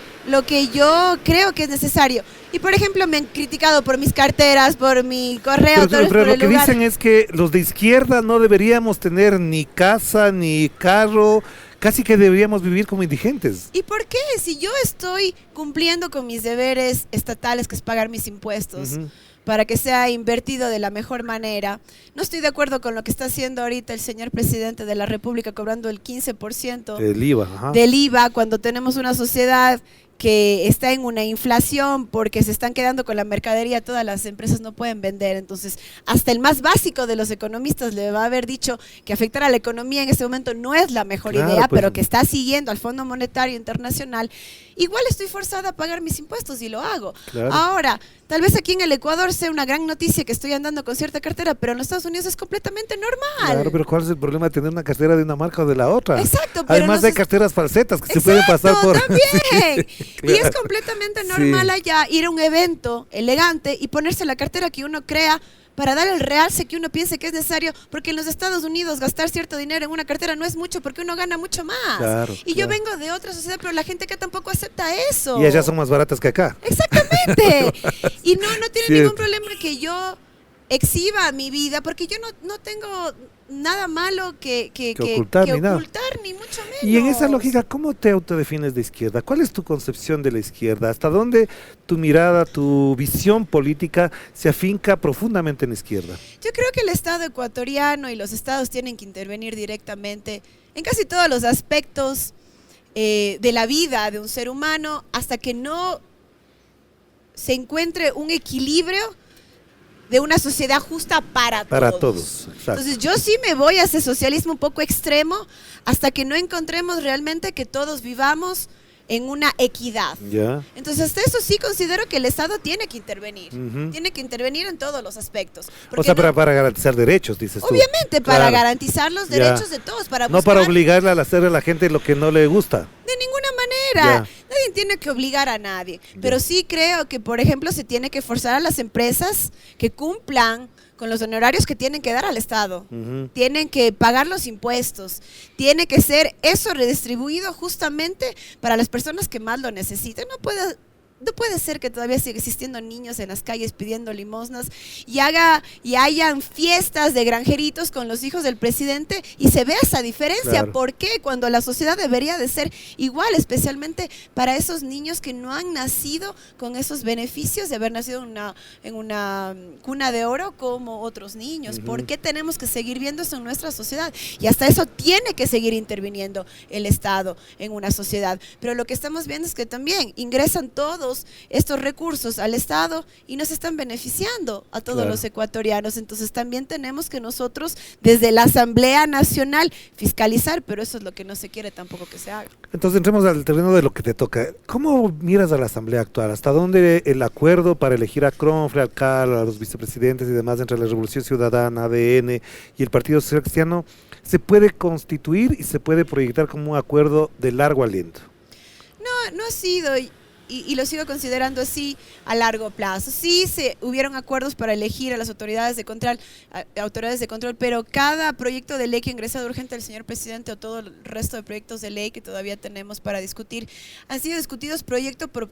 yo creo que es necesario. Y por ejemplo me han criticado por mis carteras, por mi correo, Pero por lo el que lugar. dicen es que los de izquierda no deberíamos tener ni casa, ni carro, casi que deberíamos vivir como indigentes. ¿Y por qué? Si yo estoy cumpliendo con mis deberes estatales, que es pagar mis impuestos, Ujú. para que sea invertido de la mejor manera. No estoy de acuerdo con lo que está haciendo ahorita el señor presidente de la República, cobrando el 15% El IVA, ajá. del IVA cuando tenemos una sociedad que está en una inflación porque se están quedando con la mercadería, todas las empresas no pueden vender, entonces hasta el más básico de los economistas le va a haber dicho que afectar a la economía en este momento no es la mejor Claro, idea, pues. pero que está siguiendo al Fondo Monetario Internacional. Igual estoy forzada a pagar mis impuestos y lo hago. Claro. Ahora, tal vez aquí en el Ecuador sea una gran noticia que estoy andando con cierta cartera, pero en los Estados Unidos es completamente normal. Claro, pero ¿cuál es el problema de tener una cartera de una marca o de la otra? Exacto, pero Además hay entonces- carteras falsetas que se pueden pasar por... también. Sí, Y es claro. completamente normal Sí. allá ir a un evento elegante y ponerse la cartera que uno crea para dar el realce que uno piense que es necesario, porque en los Estados Unidos gastar cierto dinero en una cartera no es mucho porque uno gana mucho más. Claro, Y yo claro. vengo de otra sociedad, pero la gente acá tampoco acepta eso. Y allá son más baratas que acá. Exactamente. Y no tiene Cierto. ningún problema que yo exhiba mi vida, porque yo no tengo nada malo que ocultar, ni nada. ocultar, ni mucho menos. Y en esa lógica, ¿cómo te autodefines de izquierda? ¿Cuál es tu concepción de la izquierda? ¿Hasta dónde tu mirada, tu visión política se afinca profundamente en la izquierda? Yo creo que el Estado ecuatoriano y los estados tienen que intervenir directamente en casi todos los aspectos de la vida de un ser humano hasta que no se encuentre un equilibrio de una sociedad justa para todos. Exacto. Entonces yo sí me voy a ese socialismo un poco extremo hasta que no encontremos realmente que todos vivamos en una equidad. Ya. Entonces hasta eso sí considero que el Estado tiene que intervenir. Ujú. Tiene que intervenir en todos los aspectos. O Porque sea, no- para garantizar derechos, dices tú. obviamente para Claro. garantizar los Ya. derechos de todos, para No buscar para obligarle a hacer a la gente lo que no le gusta. de ninguna manera. Ya. Nadie tiene que obligar a nadie. Ya. Pero sí creo que, por ejemplo, se tiene que forzar a las empresas que cumplan con los honorarios que tienen que dar al Estado. Ujú. Tienen que pagar los impuestos. Tiene que ser eso redistribuido justamente para las personas que más lo necesitan. No puede ser que todavía siga existiendo niños en las calles pidiendo limosnas y hayan fiestas de granjeritos con los hijos del presidente y se vea esa diferencia. Claro. ¿Por qué? Cuando la sociedad debería de ser igual, especialmente para esos niños que no han nacido con esos beneficios de haber nacido en una cuna de oro como otros niños. Ujú. ¿Por qué tenemos que seguir viendo eso en nuestra sociedad? Y hasta eso tiene que seguir interviniendo el Estado en una sociedad. Pero lo que estamos viendo es que también ingresan todos estos recursos al Estado y nos están beneficiando a todos Claro. los ecuatorianos. Entonces también tenemos que nosotros desde la Asamblea Nacional fiscalizar, pero eso es lo que no se quiere tampoco que se haga. Entonces entremos al terreno de lo que te toca. ¿Cómo miras a la Asamblea actual? ¿Hasta dónde el acuerdo para elegir a Cronfle, al CAL, a los vicepresidentes y demás entre la Revolución Ciudadana, ADN y el Partido Social Cristiano se puede constituir y se puede proyectar como un acuerdo de largo aliento? No ha sido, y lo sigo considerando así a largo plazo. Sí, hubieron acuerdos para elegir a las autoridades de control, pero cada proyecto de ley que ha ingresado urgente al señor presidente o todo el resto de proyectos de ley que todavía tenemos para discutir, han sido discutidos proyecto por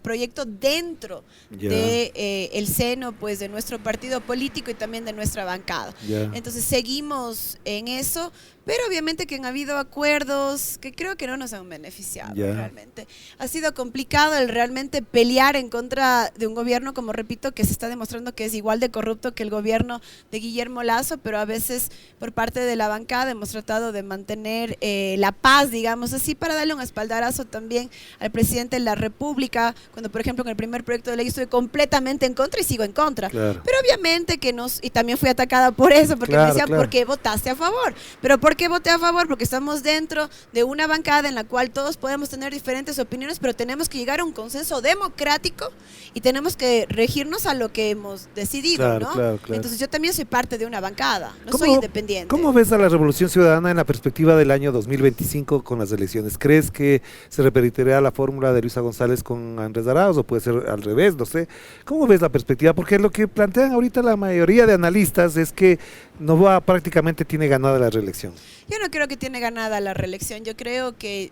proyecto dentro Ya. de el seno pues de nuestro partido político y también de nuestra bancada. Ya. Entonces seguimos en eso, pero obviamente que han habido acuerdos que creo que no nos han beneficiado Ya. realmente. Ha sido complicado el realmente pelear en contra de un gobierno, como repito, que se está demostrando que es igual de corrupto que el gobierno de Guillermo Lasso, pero a veces por parte de la bancada hemos tratado de mantener la paz, digamos así, para darle un espaldarazo también al presidente de la República, cuando por ejemplo con el primer proyecto de ley estuve completamente en contra y sigo en contra. Claro. Pero obviamente y también fui atacada por eso, porque me decían, ¿por qué votaste a favor? Pero ¿por qué voté a favor? Porque estamos dentro de una bancada en la cual todos podemos tener diferentes opiniones, pero tenemos que llegar a un consenso democrático y tenemos que regirnos a lo que hemos decidido, ¿no? Claro. Entonces yo también soy parte de una bancada, no soy independiente. ¿Cómo ves a la Revolución Ciudadana en la perspectiva del año 2025 con las elecciones? ¿Crees que se repetirá la fórmula de Luisa González con Andrés Arauz o puede ser al revés? No sé. ¿Cómo ves la perspectiva? Porque lo que plantean ahorita la mayoría de analistas es que Noboa prácticamente tiene ganada la reelección. Yo no creo que tiene ganada la reelección, yo creo que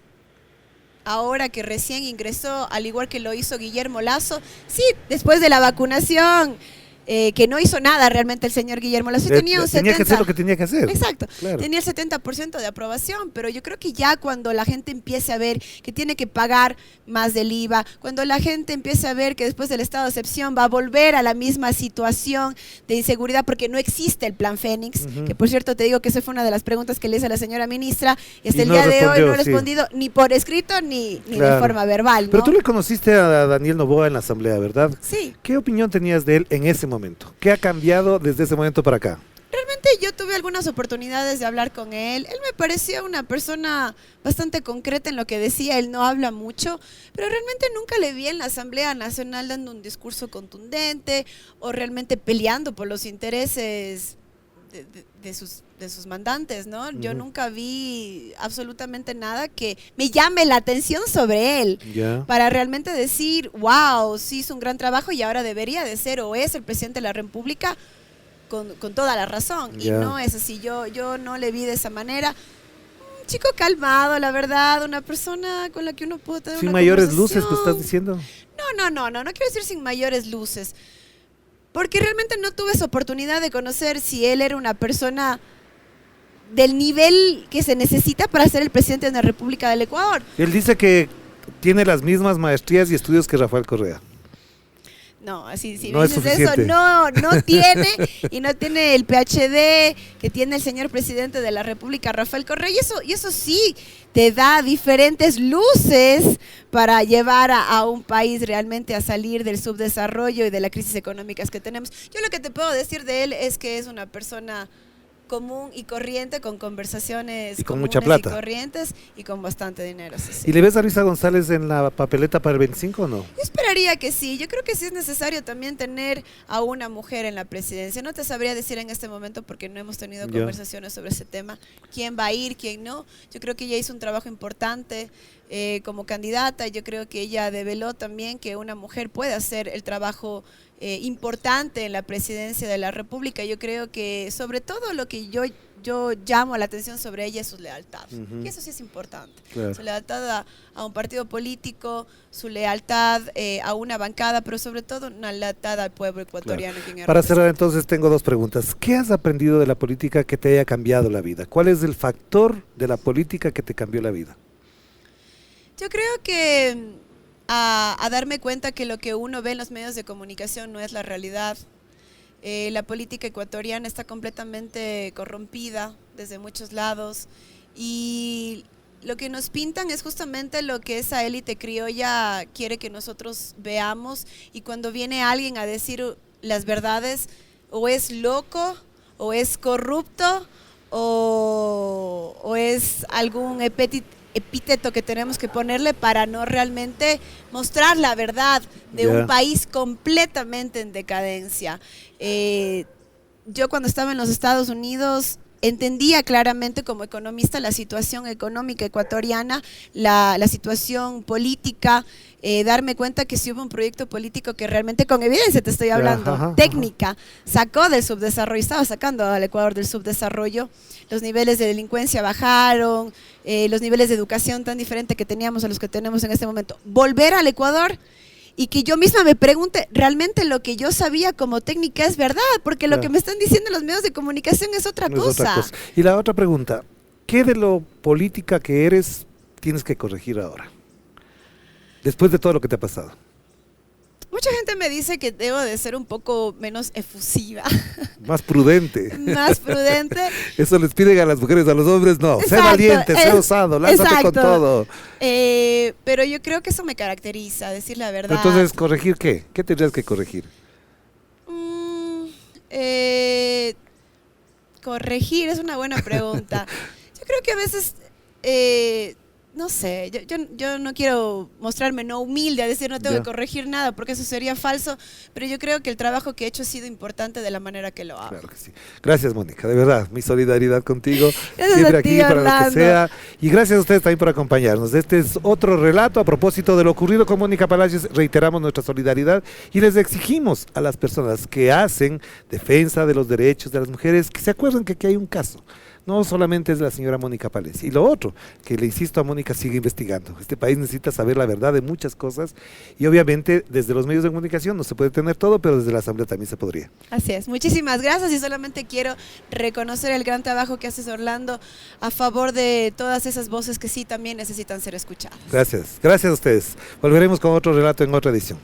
ahora que recién ingresó, al igual que lo hizo Guillermo Lasso, sí, después de la vacunación, que no hizo nada realmente el señor Guillermo Lasso, tenía un 70%. Tenía que hacer lo que tenía que hacer. Exacto, claro. Tenía el 70% de aprobación, pero yo creo que ya cuando la gente empiece a ver que tiene que pagar más del IVA, cuando la gente empiece a ver que después del estado de excepción va a volver a la misma situación de inseguridad porque no existe el plan Fénix, que por cierto te digo que esa fue una de las preguntas que le hice a la señora ministra, y hasta el día de hoy no ha respondido ni por escrito ni de forma verbal, ¿no? Pero tú le conociste a Daniel Noboa en la asamblea, ¿verdad? Sí. ¿Qué opinión tenías de él en ese momento? ¿Qué ha cambiado desde ese momento para acá? Realmente yo tuve algunas oportunidades de hablar con él. Él me parecía una persona bastante concreta en lo que decía. Él no habla mucho, pero realmente nunca le vi en la Asamblea Nacional dando un discurso contundente o realmente peleando por los intereses de sus mandantes, ¿no? Yo nunca vi absolutamente nada que me llame la atención sobre él para realmente decir, wow, sí hizo un gran trabajo y ahora debería de ser o es el presidente de la República con toda la razón. Y no es así, yo no le vi de esa manera. Un chico calmado, la verdad, una persona con la que uno puede tener sin una mayores conversación. luces, ¿tú estás diciendo? No quiero decir sin mayores luces. Porque realmente no tuve esa oportunidad de conocer si él era una persona del nivel que se necesita para ser el presidente de la República del Ecuador. Él dice que tiene las mismas maestrías y estudios que Rafael Correa. No, así si no dices eso, no tiene, y no tiene el PhD que tiene el señor presidente de la República, Rafael Correa, y eso sí te da diferentes luces para llevar a un país realmente a salir del subdesarrollo y de la crisis económicas que tenemos. Yo lo que te puedo decir de él es que es una persona común y corriente, con conversaciones y con mucha plata, y corrientes y con bastante dinero. Sí. ¿Y le ves a Luisa González en la papeleta para el 25 o no? Yo esperaría que sí. Yo creo que sí es necesario también tener a una mujer en la presidencia. No te sabría decir en este momento porque no hemos tenido conversaciones sobre ese tema. ¿Quién va a ir, quién no? Yo creo que ella hizo un trabajo importante como candidata. Yo creo que ella develó también que una mujer puede hacer el trabajo importante en la presidencia de la República. Yo creo que sobre todo lo que yo llamo la atención sobre ella es su lealtad, y eso sí es importante, su lealtad a un partido político, su lealtad a una bancada, pero sobre todo una lealtad al pueblo ecuatoriano. Para cerrar entonces tengo dos preguntas. ¿Qué has aprendido de la política que te haya cambiado la vida? ¿Cuál es el factor de la política que te cambió la vida? Yo creo que a darme cuenta que lo que uno ve en los medios de comunicación no es la realidad. La política ecuatoriana está completamente corrompida desde muchos lados y lo que nos pintan es justamente lo que esa élite criolla quiere que nosotros veamos, y cuando viene alguien a decir las verdades, o es loco, o es corrupto, o es algún epíteto que tenemos que ponerle para no realmente mostrar la verdad de un país completamente en decadencia. Yo cuando estaba en los Estados Unidos entendía claramente como economista la situación económica ecuatoriana, la situación política, darme cuenta que si hubo un proyecto político que realmente, con evidencia te estoy hablando, técnica, sacó del subdesarrollo, estaba sacando al Ecuador del subdesarrollo, los niveles de delincuencia bajaron, los niveles de educación tan diferentes que teníamos a los que tenemos en este momento. Volver al Ecuador y que yo misma me pregunte, ¿realmente lo que yo sabía como técnica es verdad? Porque lo que me están diciendo los medios de comunicación es otra cosa. Y la otra pregunta, ¿qué de lo política que eres tienes que corregir ahora? Después de todo lo que te ha pasado. Mucha gente me dice que debo de ser un poco menos efusiva, Más prudente. más prudente. Eso les piden a las mujeres, a los hombres no. Sé Exacto, valiente, sé osado, lánzate con exacto. todo. Pero yo creo que eso me caracteriza, decir la verdad. Entonces, ¿corregir qué? ¿Qué tendrías que corregir? Corregir es una buena pregunta. Yo creo que a veces, no sé, yo no quiero mostrarme no humilde a decir no tengo Ya. que corregir nada, porque eso sería falso, pero yo creo que el trabajo que he hecho ha sido importante de la manera que lo hago. Claro que sí. Gracias, Mónica, de verdad, mi solidaridad contigo. Gracias Siempre a ti, aquí para lo que Orlando. sea. Y gracias a ustedes también por acompañarnos. Este es otro relato a propósito de lo ocurrido con Mónica Palacios. Reiteramos nuestra solidaridad y les exigimos a las personas que hacen defensa de los derechos de las mujeres que se acuerden que aquí hay un caso. No solamente es la señora Mónica Palacios. Y lo otro, que le insisto a Mónica, sigue investigando. Este país necesita saber la verdad de muchas cosas y obviamente desde los medios de comunicación no se puede tener todo, pero desde la Asamblea también se podría. Así es, muchísimas gracias y solamente quiero reconocer el gran trabajo que haces, Orlando, a favor de todas esas voces que sí también necesitan ser escuchadas. Gracias. Gracias a ustedes. Volveremos con otro relato en otra edición.